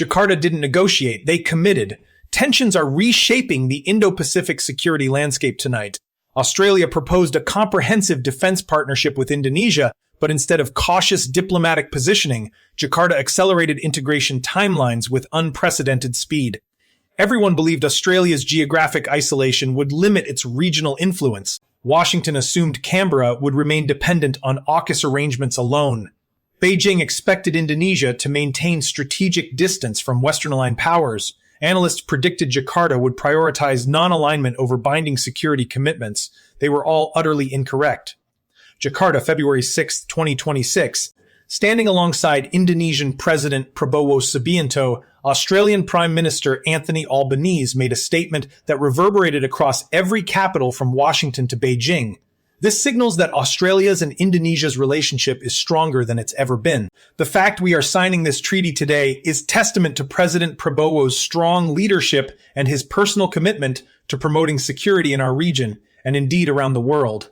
Jakarta didn't negotiate, they committed. Tensions are reshaping the Indo-Pacific security landscape tonight. Australia proposed a comprehensive defense partnership with Indonesia, but instead of cautious diplomatic positioning, Jakarta accelerated integration timelines with unprecedented speed. Everyone believed Australia's geographic isolation would limit its regional influence. Washington assumed Canberra would remain dependent on AUKUS arrangements alone. Beijing expected Indonesia to maintain strategic distance from Western-aligned powers. Analysts predicted Jakarta would prioritize non-alignment over binding security commitments. They were all utterly incorrect. Jakarta, February 6, 2026. Standing alongside Indonesian President Prabowo Subianto, Australian Prime Minister Anthony Albanese made a statement that reverberated across every capital from Washington to Beijing. This signals that Australia's and Indonesia's relationship is stronger than it's ever been. The fact we are signing this treaty today is testament to President Prabowo's strong leadership and his personal commitment to promoting security in our region and indeed around the world.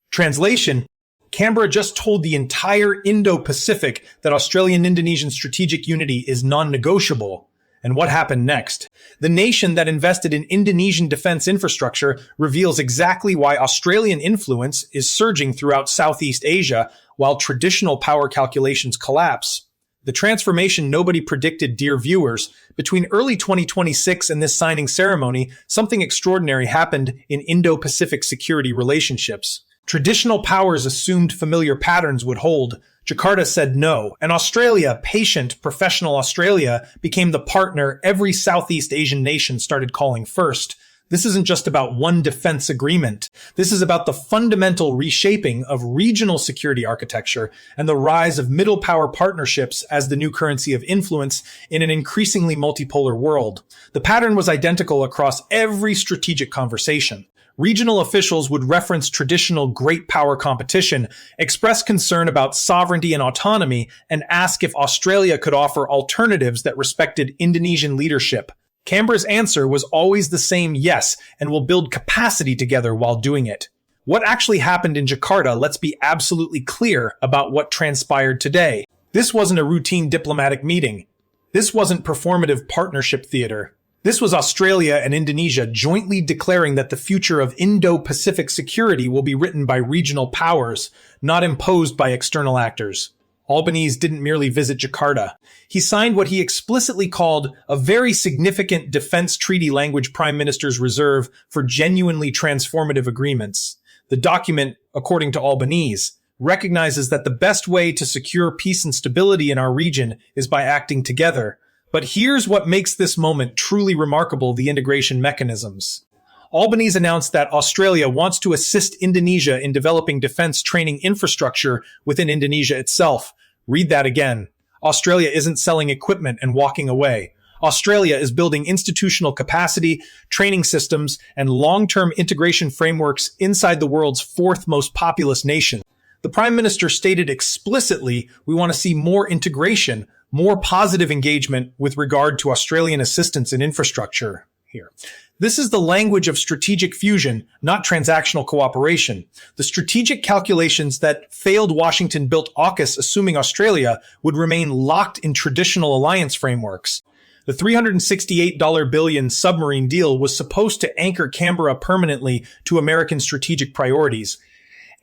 Translation: Canberra just told the entire Indo-Pacific that Australian-Indonesian strategic unity is non-negotiable. And what happened next? The nation that invested in Indonesian defense infrastructure reveals exactly why Australian influence is surging throughout Southeast Asia while traditional power calculations collapse. The transformation nobody predicted, dear viewers. Between early 2026 and this signing ceremony, something extraordinary happened in Indo-Pacific security relationships. Traditional powers assumed familiar patterns would hold. Jakarta said no, and Australia, patient, professional Australia, became the partner every Southeast Asian nation started calling first. This isn't just about one defense agreement. This is about the fundamental reshaping of regional security architecture and the rise of middle power partnerships as the new currency of influence in an increasingly multipolar world. The pattern was identical across every strategic conversation. Regional officials would reference traditional great power competition, express concern about sovereignty and autonomy, and ask if Australia could offer alternatives that respected Indonesian leadership. Canberra's answer was always the same yes, and we'll build capacity together while doing it. What actually happened in Jakarta? Let's be absolutely clear about what transpired today. This wasn't a routine diplomatic meeting. This wasn't performative partnership theater. This was Australia and Indonesia jointly declaring that the future of Indo-Pacific security will be written by regional powers, not imposed by external actors. Albanese didn't merely visit Jakarta. He signed what he explicitly called a very significant defense treaty language prime ministers reserve for genuinely transformative agreements. The document, according to Albanese, recognizes that the best way to secure peace and stability in our region is by acting together. But here's what makes this moment truly remarkable: the integration mechanisms. Albanese announced that Australia wants to assist Indonesia in developing defense training infrastructure within Indonesia itself. Read that again. Australia isn't selling equipment and walking away. Australia is building institutional capacity, training systems, and long-term integration frameworks inside the world's fourth most populous nation. The Prime Minister stated explicitly, we want to see more integration, more positive engagement with regard to Australian assistance in infrastructure here. This is the language of strategic fusion, not transactional cooperation. The strategic calculations that failed Washington-built AUKUS, assuming Australia would remain locked in traditional alliance frameworks. The $368 billion submarine deal was supposed to anchor Canberra permanently to American strategic priorities.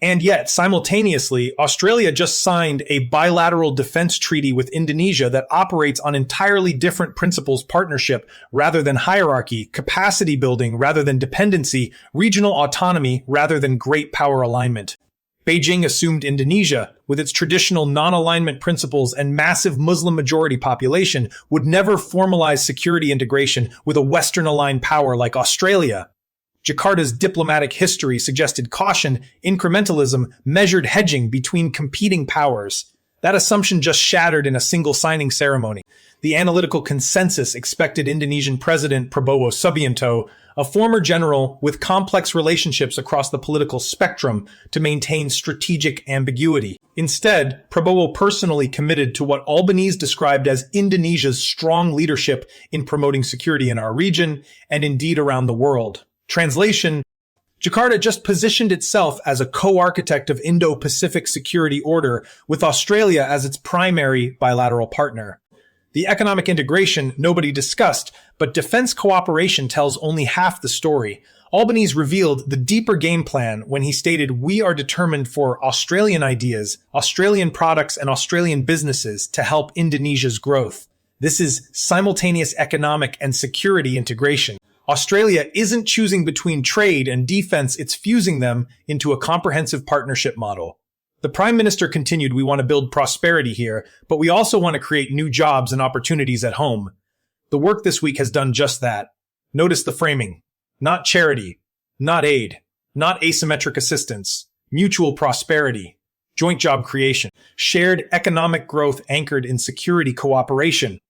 And yet, simultaneously, Australia just signed a bilateral defense treaty with Indonesia that operates on entirely different principles: partnership rather than hierarchy, capacity building rather than dependency, regional autonomy rather than great power alignment. Beijing assumed Indonesia, with its traditional non-alignment principles and massive Muslim majority population, would never formalize security integration with a Western-aligned power like Australia. Jakarta's diplomatic history suggested caution, incrementalism, measured hedging between competing powers. That assumption just shattered in a single signing ceremony. The analytical consensus expected Indonesian President Prabowo Subianto, a former general with complex relationships across the political spectrum, to maintain strategic ambiguity. Instead, Prabowo personally committed to what Albanese described as Indonesia's strong leadership in promoting security in our region and indeed around the world. Translation: Jakarta just positioned itself as a co-architect of Indo-Pacific security order with Australia as its primary bilateral partner. The economic integration nobody discussed, but defense cooperation tells only half the story. Albanese revealed the deeper game plan when he stated, "We are determined for Australian ideas, Australian products, and Australian businesses to help Indonesia's growth." This is simultaneous economic and security integration. Australia isn't choosing between trade and defense, it's fusing them into a comprehensive partnership model. The Prime Minister continued, "We want to build prosperity here, but we also want to create new jobs and opportunities at home." The work this week has done just that. Notice the framing. Not charity, not aid, not asymmetric assistance, mutual prosperity, joint job creation, shared economic growth anchored in security cooperation.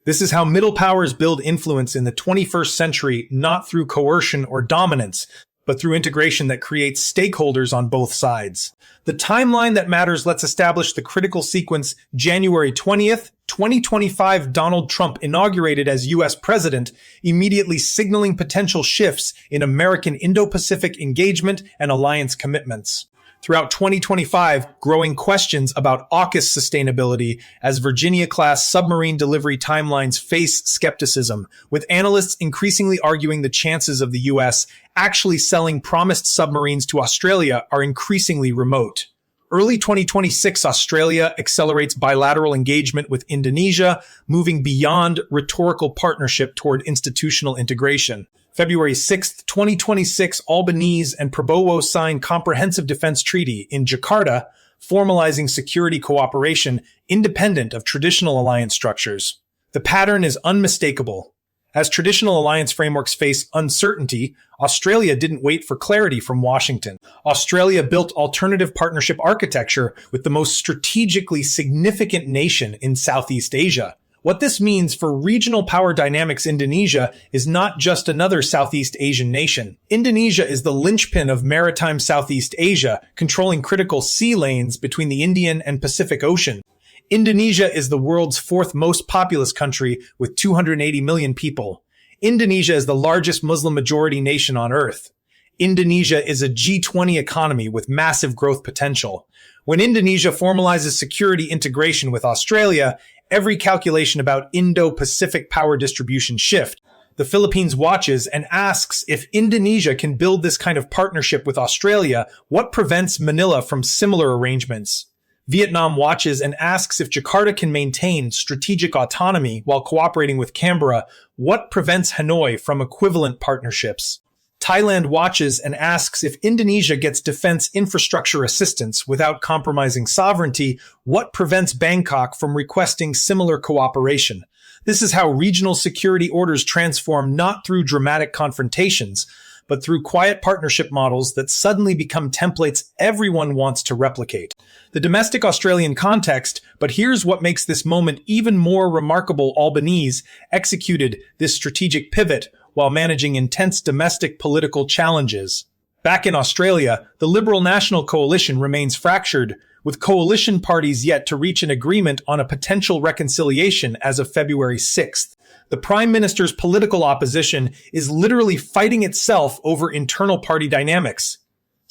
This is how middle powers build influence in the 21st century, not through coercion or dominance, but through integration that creates stakeholders on both sides. The timeline that matters, let's establish the critical sequence. January 20th, 2025, Donald Trump inaugurated as U.S. president, immediately signaling potential shifts in American Indo-Pacific engagement and alliance commitments. Throughout 2025, growing questions about AUKUS sustainability as Virginia-class submarine delivery timelines face skepticism, with analysts increasingly arguing the chances of the U.S. actually selling promised submarines to Australia are increasingly remote. Early 2026, Australia accelerates bilateral engagement with Indonesia, moving beyond rhetorical partnership toward institutional integration. February 6, 2026, Albanese and Prabowo signed comprehensive defense treaty in Jakarta, formalizing security cooperation independent of traditional alliance structures. The pattern is unmistakable. As traditional alliance frameworks face uncertainty, Australia didn't wait for clarity from Washington. Australia built alternative partnership architecture with the most strategically significant nation in Southeast Asia. What this means for regional power dynamics, Indonesia is not just another Southeast Asian nation. Indonesia is the linchpin of maritime Southeast Asia, controlling critical sea lanes between the Indian and Pacific Ocean. Indonesia is the world's fourth most populous country with 280 million people. Indonesia is the largest Muslim majority nation on earth. Indonesia is a G20 economy with massive growth potential. When Indonesia formalizes security integration with Australia, every calculation about Indo-Pacific power distribution shift. The Philippines watches and asks if Indonesia can build this kind of partnership with Australia, what prevents Manila from similar arrangements? Vietnam watches and asks if Jakarta can maintain strategic autonomy while cooperating with Canberra, what prevents Hanoi from equivalent partnerships? Thailand watches and asks if Indonesia gets defense infrastructure assistance without compromising sovereignty, what prevents Bangkok from requesting similar cooperation? This is how regional security orders transform not through dramatic confrontations, but through quiet partnership models that suddenly become templates everyone wants to replicate. The domestic Australian context, but here's what makes this moment even more remarkable. Albanese executed this strategic pivot while managing intense domestic political challenges. Back in Australia, the Liberal National Coalition remains fractured, with coalition parties yet to reach an agreement on a potential reconciliation as of February 6th. The Prime Minister's political opposition is literally fighting itself over internal party dynamics.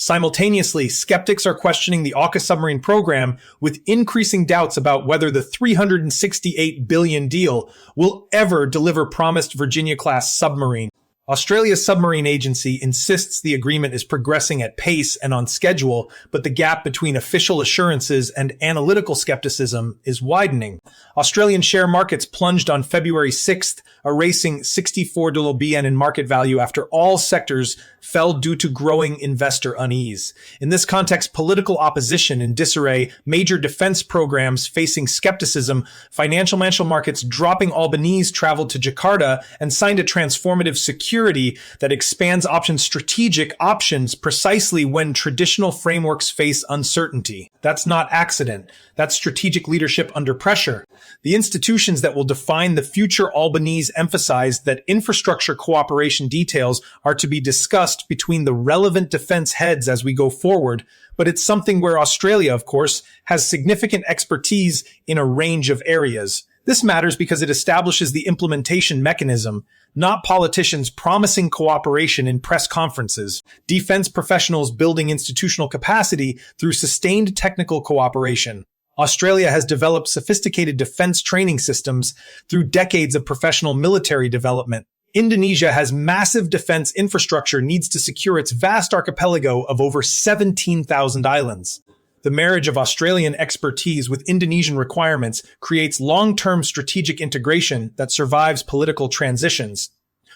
Simultaneously, skeptics are questioning the AUKUS submarine program with increasing doubts about whether the $368 billion deal will ever deliver promised Virginia-class submarine. Australia's submarine agency insists the agreement is progressing at pace and on schedule, but the gap between official assurances and analytical skepticism is widening. Australian share markets plunged on February 6th, erasing $64 billion in market value after all sectors fell due to growing investor unease. In this context, political opposition in disarray, major defense programs facing skepticism, financial markets dropping. Albanese traveled to Jakarta and signed a transformative security that expands strategic options precisely when traditional frameworks face uncertainty. That's not accident. That's strategic leadership under pressure. The institutions that will define the future. Albanese emphasized that infrastructure cooperation details are to be discussed between the relevant defense heads as we go forward, but it's something where Australia, of course, has significant expertise in a range of areas. This matters because it establishes the implementation mechanism, not politicians promising cooperation in press conferences, defense professionals building institutional capacity through sustained technical cooperation. Australia has developed sophisticated defense training systems through decades of professional military development. Indonesia has massive defense infrastructure needs to secure its vast archipelago of over 17,000 islands. The marriage of Australian expertise with Indonesian requirements creates long-term strategic integration that survives political transitions.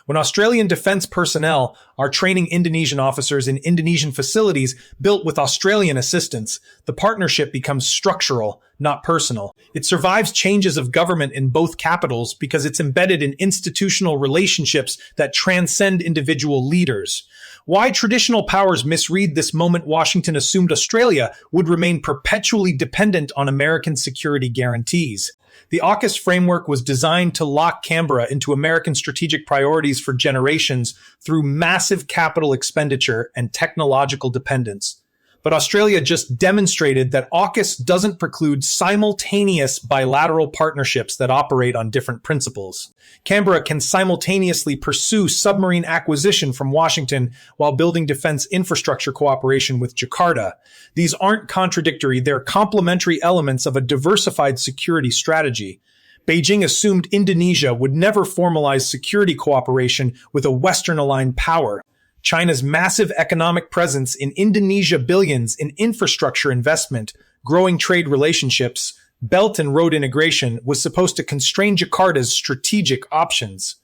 When Australian defense personnel are training Indonesian officers in Indonesian facilities built with Australian assistance, the partnership becomes structural, not personal. It survives changes of government in both capitals because it's embedded in institutional relationships that transcend individual leaders. Why traditional powers misread this moment Washington assumed Australia would remain perpetually dependent on American security guarantees. The AUKUS framework was designed to lock Canberra into American strategic priorities for generations through massive capital expenditure and technological dependence. But Australia just demonstrated that AUKUS doesn't preclude simultaneous bilateral partnerships that operate on different principles. Canberra can simultaneously pursue submarine acquisition from Washington while building defense infrastructure cooperation with Jakarta. These aren't contradictory, they're complementary elements of a diversified security strategy. Beijing assumed Indonesia would never formalize security cooperation with a Western-aligned power. China's massive economic presence in Indonesia, billions in infrastructure investment, growing trade relationships, Belt and Road integration was supposed to constrain Jakarta's strategic options.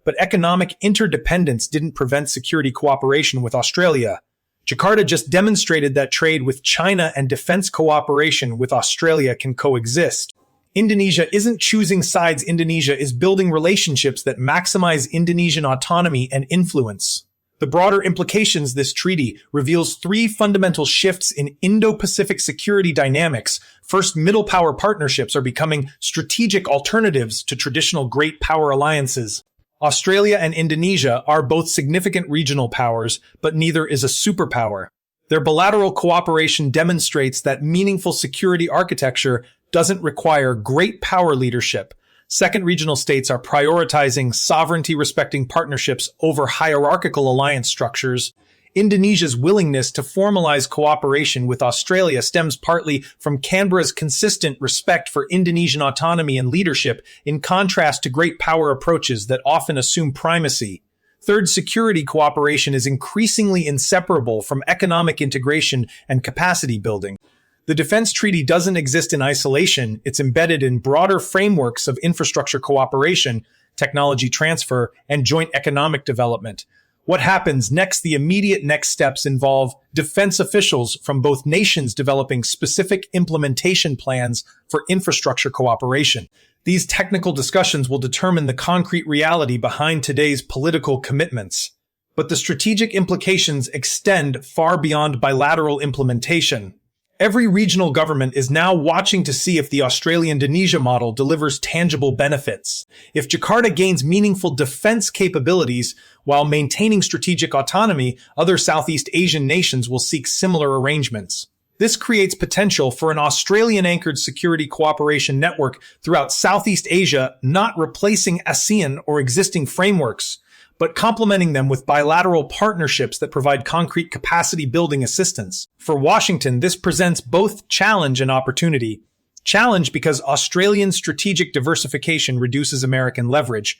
But economic interdependence didn't prevent security cooperation with Australia. Jakarta just demonstrated that trade with China and defense cooperation with Australia can coexist. Indonesia isn't choosing sides. Indonesia is building relationships that maximize Indonesian autonomy and influence. The broader implications this treaty reveals three fundamental shifts in Indo-Pacific security dynamics. First, middle power partnerships are becoming strategic alternatives to traditional great power alliances. Australia and Indonesia are both significant regional powers, but neither is a superpower. Their bilateral cooperation demonstrates that meaningful security architecture doesn't require great power leadership. Second, regional states are prioritizing sovereignty-respecting partnerships over hierarchical alliance structures. Indonesia's willingness to formalize cooperation with Australia stems partly from Canberra's consistent respect for Indonesian autonomy and leadership, in contrast to great power approaches that often assume primacy. Third, security cooperation is increasingly inseparable from economic integration and capacity building. The defense treaty doesn't exist in isolation. It's embedded in broader frameworks of infrastructure cooperation, technology transfer, and joint economic development. What happens next? The immediate next steps involve defense officials from both nations developing specific implementation plans for infrastructure cooperation. These technical discussions will determine the concrete reality behind today's political commitments. But the strategic implications extend far beyond bilateral implementation. Every regional government is now watching to see if the Australia-Indonesia model delivers tangible benefits. If Jakarta gains meaningful defense capabilities while maintaining strategic autonomy, other Southeast Asian nations will seek similar arrangements. This creates potential for an Australian-anchored security cooperation network throughout Southeast Asia, not replacing ASEAN or existing frameworks, but complementing them with bilateral partnerships that provide concrete capacity-building assistance. For Washington, this presents both challenge and opportunity. Challenge because Australian strategic diversification reduces American leverage.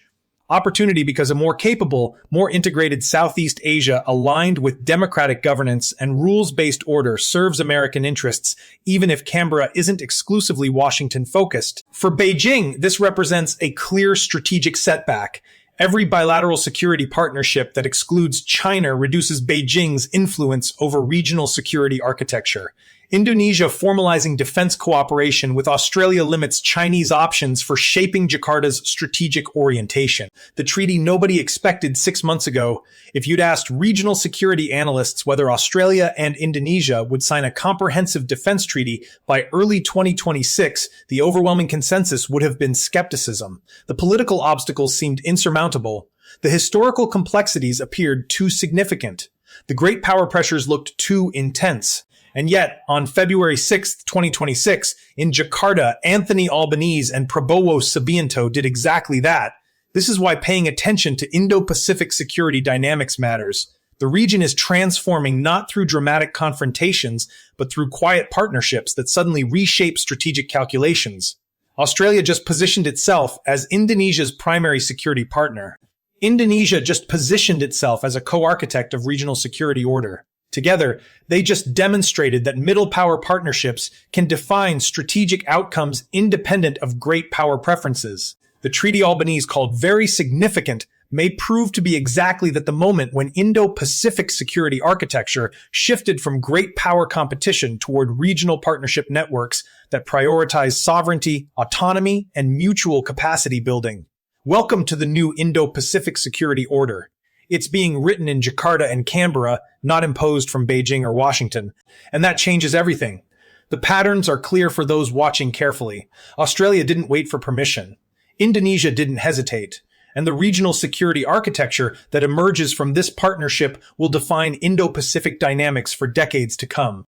Opportunity because a more capable, more integrated Southeast Asia aligned with democratic governance and rules-based order serves American interests, even if Canberra isn't exclusively Washington-focused. For Beijing, this represents a clear strategic setback. Every bilateral security partnership that excludes China reduces Beijing's influence over regional security architecture. Indonesia formalizing defense cooperation with Australia limits Chinese options for shaping Jakarta's strategic orientation. The treaty nobody expected 6 months ago. If you'd asked regional security analysts whether Australia and Indonesia would sign a comprehensive defense treaty by early 2026, the overwhelming consensus would have been skepticism. The political obstacles seemed insurmountable. The historical complexities appeared too significant. The great power pressures looked too intense. And yet, on February 6, 2026, in Jakarta, Anthony Albanese and Prabowo Subianto did exactly that. This is why paying attention to Indo-Pacific security dynamics matters. The region is transforming not through dramatic confrontations, but through quiet partnerships that suddenly reshape strategic calculations. Australia just positioned itself as Indonesia's primary security partner. Indonesia just positioned itself as a co-architect of regional security order. Together, they just demonstrated that middle power partnerships can define strategic outcomes independent of great power preferences. The treaty Albanese called very significant may prove to be exactly that the moment when Indo-Pacific security architecture shifted from great power competition toward regional partnership networks that prioritize sovereignty, autonomy, and mutual capacity building. Welcome to the new Indo-Pacific security order. It's being written in Jakarta and Canberra, not imposed from Beijing or Washington. And that changes everything. The patterns are clear for those watching carefully. Australia didn't wait for permission. Indonesia didn't hesitate. And the regional security architecture that emerges from this partnership will define Indo-Pacific dynamics for decades to come.